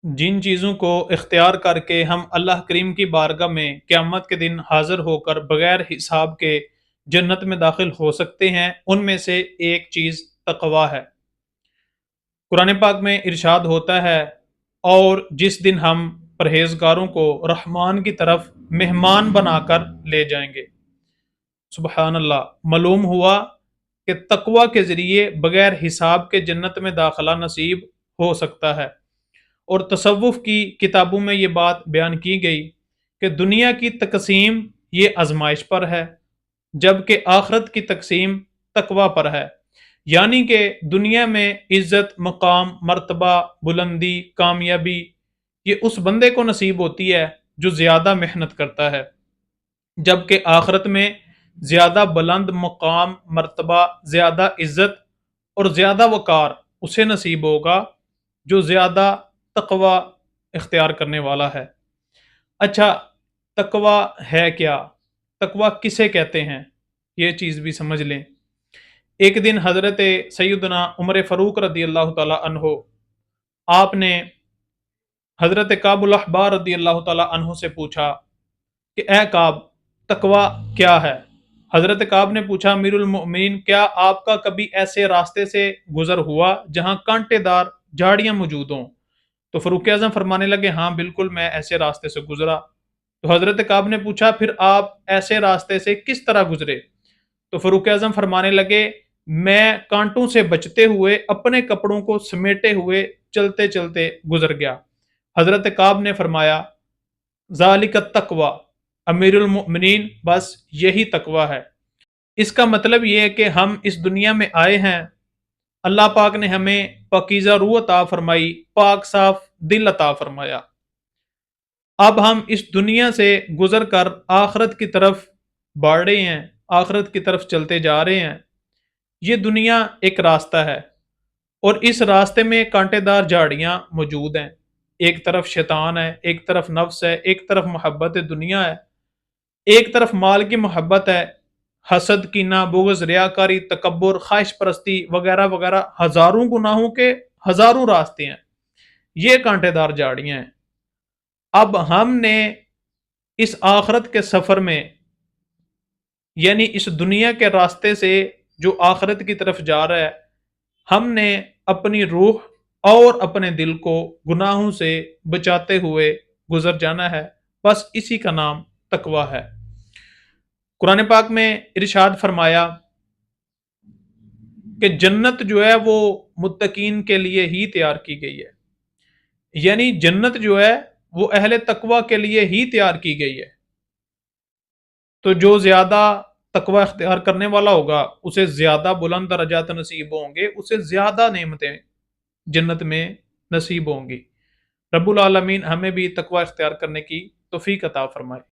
جن چیزوں کو اختیار کر کے ہم اللہ کریم کی بارگاہ میں قیامت کے دن حاضر ہو کر بغیر حساب کے جنت میں داخل ہو سکتے ہیں، ان میں سے ایک چیز تقوی ہے۔ قرآن پاک میں ارشاد ہوتا ہے، اور جس دن ہم پرہیزگاروں کو رحمان کی طرف مہمان بنا کر لے جائیں گے۔ سبحان اللہ! معلوم ہوا کہ تقوی کے ذریعے بغیر حساب کے جنت میں داخلہ نصیب ہو سکتا ہے۔ اور تصوف کی کتابوں میں یہ بات بیان کی گئی کہ دنیا کی تقسیم یہ آزمائش پر ہے، جبکہ آخرت کی تقسیم تقوی پر ہے۔ یعنی کہ دنیا میں عزت، مقام، مرتبہ، بلندی، کامیابی یہ اس بندے کو نصیب ہوتی ہے جو زیادہ محنت کرتا ہے، جبکہ آخرت میں زیادہ بلند مقام، مرتبہ، زیادہ عزت اور زیادہ وقار اسے نصیب ہوگا جو زیادہ تقوی اختیار کرنے والا ہے۔ اچھا، تقوی ہے کیا؟ تقوی کسے کہتے ہیں؟ یہ چیز بھی سمجھ لیں۔ ایک دن حضرت سیدنا عمر فاروق رضی اللہ تعالی عنہ، آپ نے حضرت کعب الاحبار رضی اللہ تعالی عنہ سے پوچھا کہ اے کعب، تقوی کیا ہے؟ حضرت کعب نے پوچھا، امیر المؤمنین، کیا آپ کا کبھی ایسے راستے سے گزر ہوا جہاں کانٹے دار جھاڑیاں موجود ہوں؟ تو فاروق اعظم فرمانے لگے، ہاں بالکل، میں ایسے راستے سے گزرا۔ تو حضرت کعب نے پوچھا، پھر آپ ایسے راستے سے کس طرح گزرے؟ تو فاروق اعظم فرمانے لگے، میں کانٹوں سے بچتے ہوئے اپنے کپڑوں کو سمیٹے ہوئے چلتے چلتے گزر گیا۔ حضرت کعب نے فرمایا، ذالک التقوی، امیر المؤمنین، بس یہی تقوی ہے۔ اس کا مطلب یہ ہے کہ ہم اس دنیا میں آئے ہیں، اللہ پاک نے ہمیں پاکیزہ روح عطا فرمائی، پاک صاف دل عطا فرمایا۔ اب ہم اس دنیا سے گزر کر آخرت کی طرف بڑھ رہے ہیں، آخرت کی طرف چلتے جا رہے ہیں۔ یہ دنیا ایک راستہ ہے، اور اس راستے میں کانٹے دار جھاڑیاں موجود ہیں۔ ایک طرف شیطان ہے، ایک طرف نفس ہے، ایک طرف محبت دنیا ہے، ایک طرف مال کی محبت ہے، حسد، کینہ، بغض، ریاکاری، تکبر، خواہش پرستی وغیرہ وغیرہ، ہزاروں گناہوں کے ہزاروں راستے ہیں۔ یہ کانٹے دار جھاڑیاں ہیں۔ اب ہم نے اس آخرت کے سفر میں، یعنی اس دنیا کے راستے سے جو آخرت کی طرف جا رہا ہے، ہم نے اپنی روح اور اپنے دل کو گناہوں سے بچاتے ہوئے گزر جانا ہے۔ بس اسی کا نام تقوی ہے۔ قرآن پاک میں ارشاد فرمایا کہ جنت جو ہے وہ متقین کے لیے ہی تیار کی گئی ہے، یعنی جنت جو ہے وہ اہل تقوی کے لیے ہی تیار کی گئی ہے۔ تو جو زیادہ تقوی اختیار کرنے والا ہوگا اسے زیادہ بلند درجات نصیب ہوں گے، اسے زیادہ نعمتیں جنت میں نصیب ہوں گی۔ رب العالمین ہمیں بھی تقوی اختیار کرنے کی توفیق عطا فرمائے۔